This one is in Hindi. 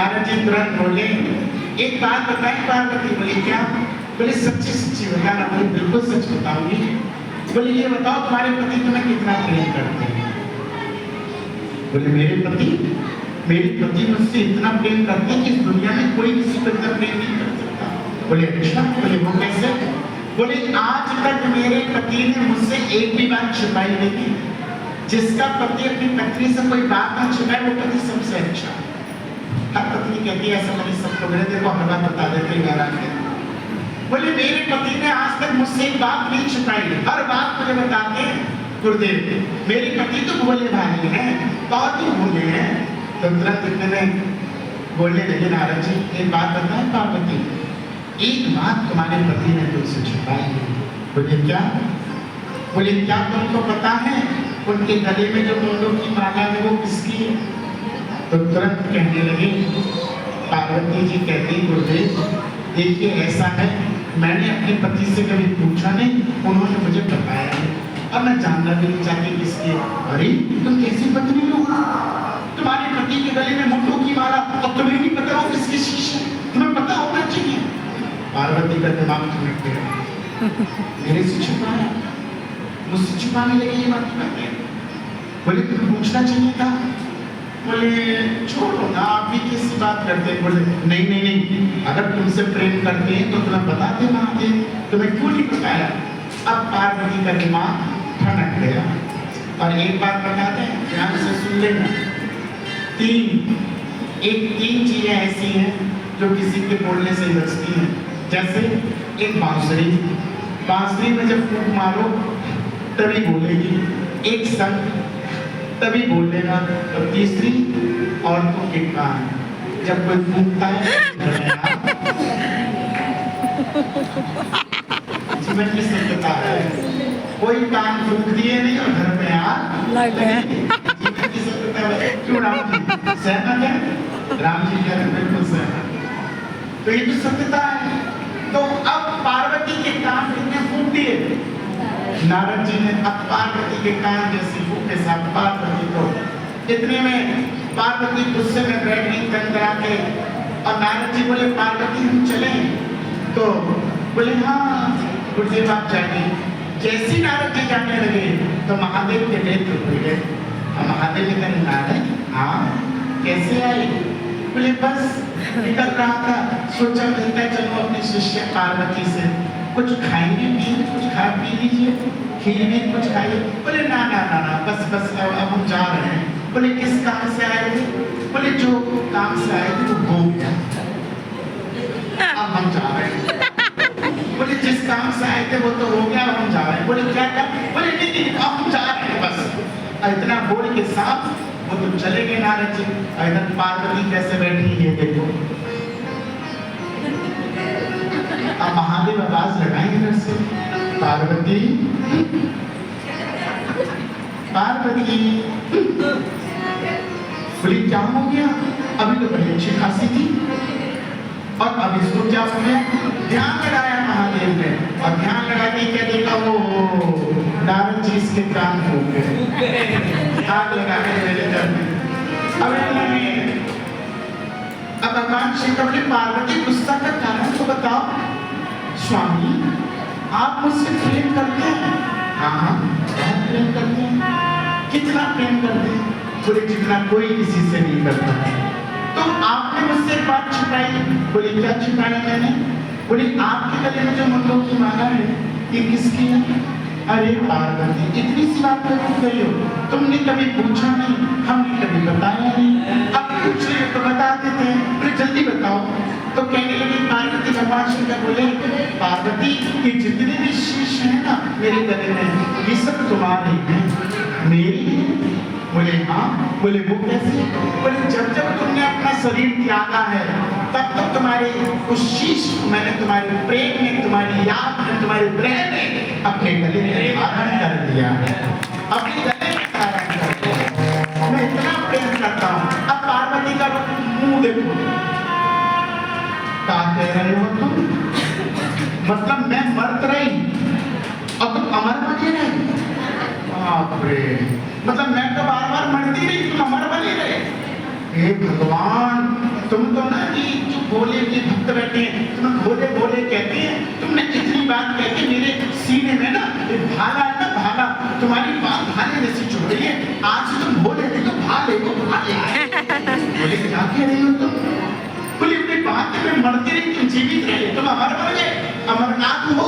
नारद जी तुरंत बोले, एक बात बताएं पार्वती। बोले क्या? बोले सच्ची सच्ची बताना। बोले बिल्कुल सच बताऊंगी। बोले ये बताओ तुम्हारे पति तुम्हें कितना प्रेम करते हैं? बोले मेरे पति मुझसे इतना प्रेम करते हैं कि इस दुनिया में कोई किसी को इतना प्रेम नहीं कर सकता। बोले अच्छा। बोले वो कैसे? बोले आज तक मेरे पति ने मुझसे एक भी बात छिपाई नहीं की। जिसका पति अपनी पत्नी से कोई बात ना छिपाए वो पति सबसे अच्छा। हर पत्नी कहती है ऐसा मेरे सब लोग देखो हर बात बता देते हैं। बोले मेरे पति ने आज तक मुझसे एक बात नहीं छिपाई, हर बात मुझे बताते हैं। गुरुदेव मेरे पति तो भोले भाई हैं, बहुत ही भोले हैं। तो तुरंत इतने में बोलने लगे नारद जी, एक बात बताएं पार्वती, एक बात तुम्हारे पति ने तुमसे छुपाई है। बोले क्या? बोले क्या तुमको पता है उनके गले में जो मुंडों की माला है वो किसकी है? तो तुरंत कहने लगे पार्वती जी कहती गुरुदेव देखिए ऐसा है, मैंने अपने पति से कभी पूछा नहीं, उन्होंने मुझे बताया नहीं और मैं जानना भी नहीं चाहती किसकी। अरे तुम कैसी पत्नी हो, तुम्हारे पति के गले में मुंडों की माला और तुम्हें नहीं पता वो किसकी शीश है? तुम्हें पता होना चाहिए। पार्वती का दिमाग चमक गया, मेरे से छुपाया, मुझसे छुपाने लगे ये बात करते हैं। बोले तुम्हें पूछना चाहिए था। बोले छोड़ो ना, आप भी किसी बात करते हैं। बोले नहीं नहीं नहीं, अगर तुमसे प्रेम करते हैं तो तुम्हें बताते ना, तुम्हें क्यों नहीं बताया? अब पार्वती का दिमाग ठनक गया। और एक बात बताते हैं, ध्यान से सुन लेना। तीन चीजें ऐसी हैं जो किसी के बोलने से बचती हैं। जैसे एक बांसुरी में जब फूंक मारो तभी बोलेगी, एक संग तभी बोल लेना। और तीसरी औरतों के कान, जब कोई फूंकता है जीवन की सत्यता है, कोई कान फूंक दिए नहीं और घर में आग लग गया। जीवन की सत्यता है। क्यों राम जी सहमत है? राम जी कहते बिल्कुल सहमत। तो ये तो सत्यता है। तो अब पार्वती के कान कितने फूंक दिए नारद जी ने? अब पार्वती के कान जैसे फूके साथ पार्वती को। इतने में पार्वती गुस्से में बैठ गई तंत्रा के और नारद जी बोले पार्वती हम चले? तो बोले हाँ गुरुदेव आप जाइए। जैसे नारद जी जाने लगे तो महादेव के नेत्र खुल गए। महादेव ने कहा नारद हाँ कैसे आए? बोले बस निकल रहा था, सोचा मिलता चलो अपने शिष्य पार्वती से कुछ खाएंगे पिएंगे, कुछ खा पी लीजिए, खीर भी कुछ खाइए। बोले ना ना ना ना बस अब हम जा रहे हैं। बोले किस काम से आए थे? बोले जो काम से आए थे वो हो गया, अब हम जा रहे हैं। बोले जिस काम से आए थे वो तो हो गया, अब हम जा रहे हैं। बोले क्या क्या? बोले नहीं अब हम जा रहे हैं बस। इतना बोल के साथ वो तो चले गए नारद जी। इधर पार्वती कैसे बैठी है देखो। अब महादेव आवाज लगाएंगे इधर से, पार्वती पार्वती। बोली क्या हो गया? अभी तो बड़ी अच्छी खासी थी और अब इसको क्या हो गया? ध्यान लगाया महादेव ने और ध्यान लगाते ही क्या देखा? वो नारद जी इसके कान फूंक गए, आग लगा के मेरे घर में। अब भगवान श्री कृष्ण पार्वती गुस्सा का कारण तो बताओ। स्वामी आप मुझसे प्रेम करते हैं? हाँ बहुत प्रेम करते हैं। कितना प्रेम करते हैं? बोले जितना कोई किसी से नहीं करता। तो आपने मुझसे एक बात छिपाई। बोले क्या छिपाई मैंने? बोले आपके गले में जो मुंडों की माला है ये किसकी है? अरे पार्वती इतनी सी बात पर क्यों गई हो? तुमने कभी पूछा नहीं, हमने कभी बताया नहीं, अब पूछ रहे तो बता देते हैं। बोले जल्दी बताओ। तो कहने लगी पार्वती भगवान शंकर बोले पार्वती ये जितने भी शीश हैं ना मेरे गले में ये सब तुम्हारे हैं, मेरी है? बोले हाँ। बोले वो कैसे? बोले जब जब तुमने अपना शरीर त्यागा है तब तक तुम्हारे उस शीश को मैंने तुम्हारे प्रेम में, तुम्हारी याद में, तुम्हारे प्रेम में अपने गले में धारण कर दिया है, अपने गले में धारण कर दिया। मैं इतना प्रेम करता हूँ। अब पार्वती का मुंह देखो, क्या कह रहे हो तुम? मतलब मैं मरत रही और तुम अमर बने रहे? बाप रे, मतलब मैं तो बार बार मरती रही, तुम अमर बने रहे। हे भगवान तुम तो ना ये जो भोले के भक्त बैठे हैं, तुम्हें भोले भोले कहते हैं। तुमने इतनी बात कह के मेरे सीने में ना ये भाला है ना भाला, तुम्हारी बात भाले जैसी चुभ रही है। आज से तुम भोले नहीं तो भाले हो, भाले। बोले क्या कह रही हो तुम? बोले अपनी बात में मरते रही, तुम जीवित रहे, तुम अमर बन गए, अमरनाथ हो।